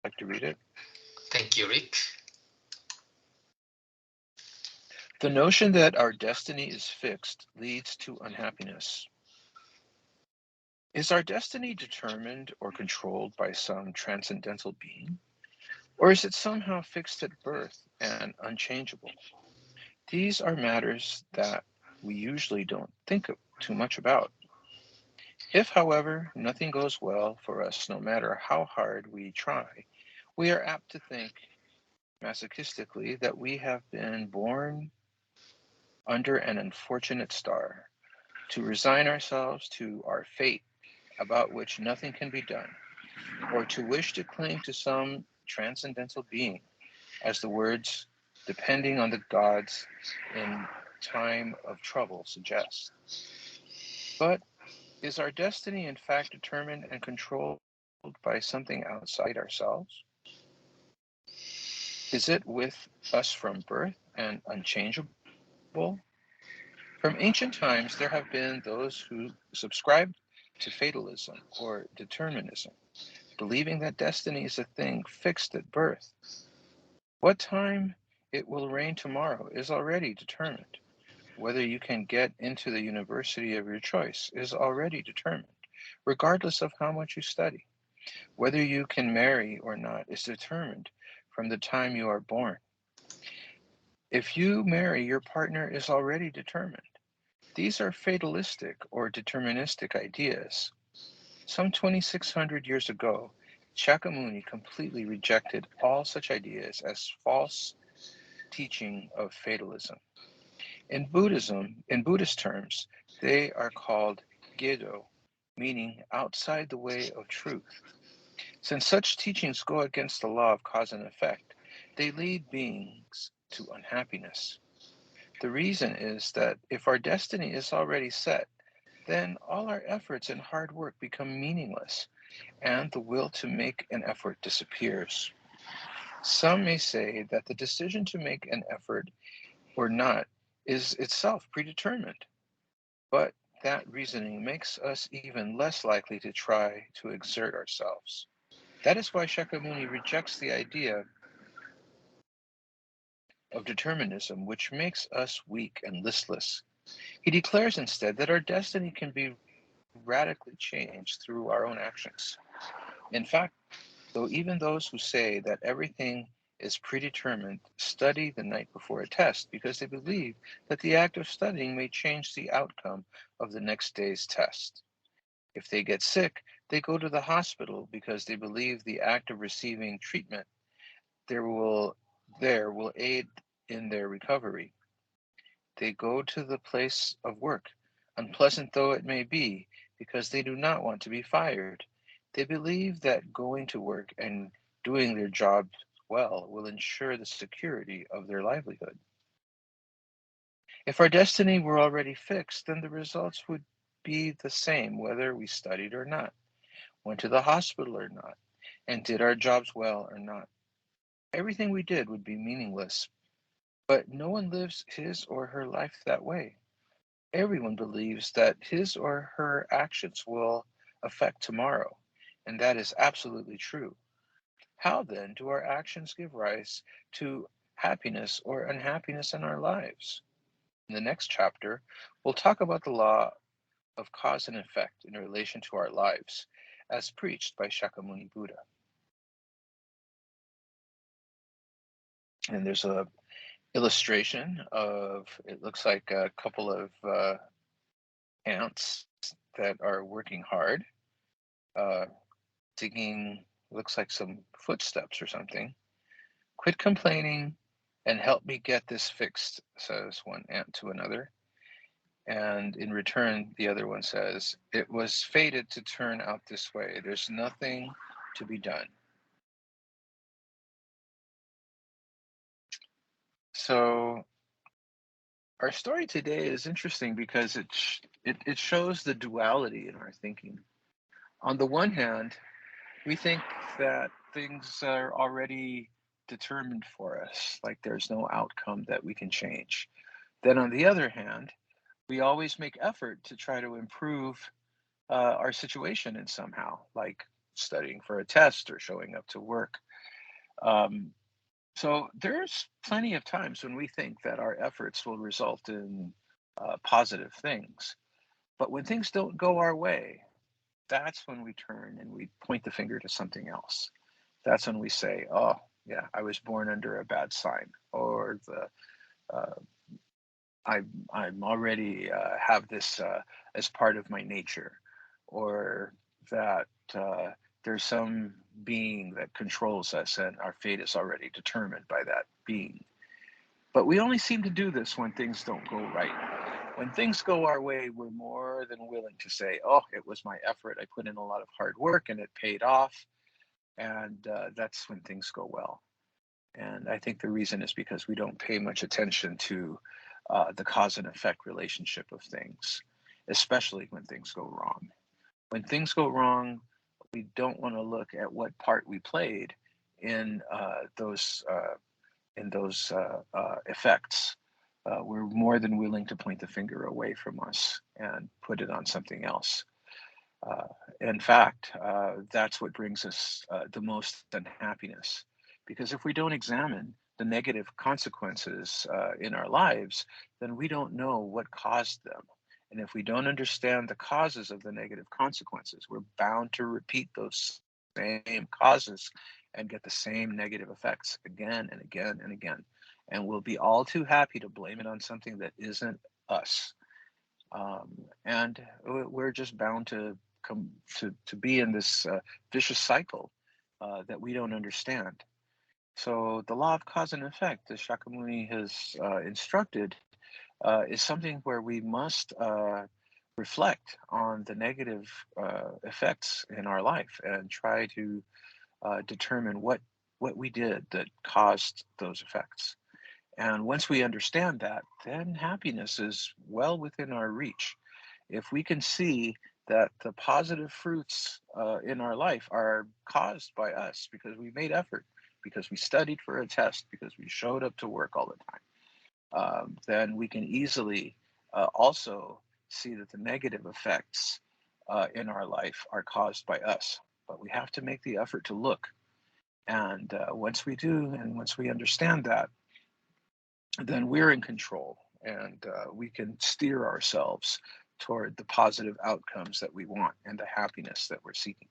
like to read it? Thank you, Rick. The notion that our destiny is fixed leads to unhappiness. Is our destiny determined or controlled by some transcendental being? Or is it somehow fixed at birth and unchangeable? These are matters that we usually don't think too much about. If, however, nothing goes well for us, no matter how hard we try, we are apt to think masochistically that we have been born under an unfortunate star, to resign ourselves to our fate about which nothing can be done, or to wish to cling to some transcendental being, as the words depending on the gods in time of trouble suggest. But is our destiny in fact determined and controlled by something outside ourselves? Is it with us from birth and unchangeable? From ancient times, there have been those who subscribed to fatalism or determinism, believing that destiny is a thing fixed at birth. What time it will rain tomorrow is already determined. Whether you can get into the university of your choice is already determined, regardless of how much you study. Whether you can marry or not is determined from the time you are born. If you marry, your partner is already determined. These are fatalistic or deterministic ideas. Some 2,600 years ago, Shakyamuni completely rejected all such ideas as false teaching of fatalism. In Buddhist terms, they are called Gedo, meaning outside the way of truth. Since such teachings go against the law of cause and effect, they lead beings to unhappiness. The reason is that if our destiny is already set, then all our efforts and hard work become meaningless, and the will to make an effort disappears. Some may say that the decision to make an effort or not is itself predetermined, but that reasoning makes us even less likely to try to exert ourselves. That is why Shakyamuni rejects the idea of determinism, which makes us weak and listless. He declares instead that our destiny can be radically changed through our own actions. In fact, though even those who say that everything is predetermined study the night before a test because they believe that the act of studying may change the outcome of the next day's test. If they get sick, they go to the hospital because they believe the act of receiving treatment there will there will aid in their recovery. They go to the place of work, unpleasant though it may be, because they do not want to be fired. They believe that going to work and doing their job well will ensure the security of their livelihood. If our destiny were already fixed, then the results would be the same whether we studied or not, went to the hospital or not, and did our jobs well or not. Everything we did would be meaningless, but no one lives his or her life that way. Everyone believes that his or her actions will affect tomorrow, and that is absolutely true. How then do our actions give rise to happiness or unhappiness in our lives? In the next chapter, we'll talk about the law of cause and effect in relation to our lives, as preached by Shakyamuni Buddha. And there's a illustration of it looks like a couple of ants that are working hard, uh, digging, looks like some footsteps or something. Quit complaining and help me get this fixed, says one ant to another. And in return, the other one says, it was fated to turn out this way. There's nothing to be done. So, our story today is interesting because it shows the duality in our thinking. On the one hand, we think that things are already determined for us, like there's no outcome that we can change. Then, on the other hand, we always make effort to try to improve our situation in somehow. Like studying for a test or showing up to work. Um, so there's plenty of times when we think that our efforts will result in positive things. But when things don't go our way, that's when we turn and we point the finger to something else. That's when we say, oh, yeah, I was born under a bad sign, or uh, I'm already have this as part of my nature, or that there's some being that controls us and our fate is already determined by that being. But we only seem to do this when things don't go right. When things go our way, we're more than willing to say, oh, it was my effort. I put in a lot of hard work and it paid off. And that's when things go well. And I think the reason is because we don't pay much attention to the cause and effect relationship of things, especially when things go wrong. When things go wrong, we don't want to look at what part we played in those effects. We're more than willing to point the finger away from us and put it on something else. Uh, in fact, that's what brings us the most unhappiness. Because if we don't examine the negative consequences in our lives, then we don't know what caused them. And if we don't understand the causes of the negative consequences, we're bound to repeat those same causes and get the same negative effects again and again and again. And we'll be all too happy to blame it on something that isn't us. And we're just bound to come to be in this vicious cycle that we don't understand. So the law of cause and effect, as Shakyamuni has instructed, is something where we must reflect on the negative effects in our life and try to determine what we did that caused those effects. And once we understand that, then happiness is well within our reach. If we can see that the positive fruits in our life are caused by us because we made effort, because we studied for a test, because we showed up to work all the time, then we can easily also see that the negative effects in our life are caused by us. But we have to make the effort to look. And once we do, and once we understand that, then we're in control and we can steer ourselves toward the positive outcomes that we want and the happiness that we're seeking.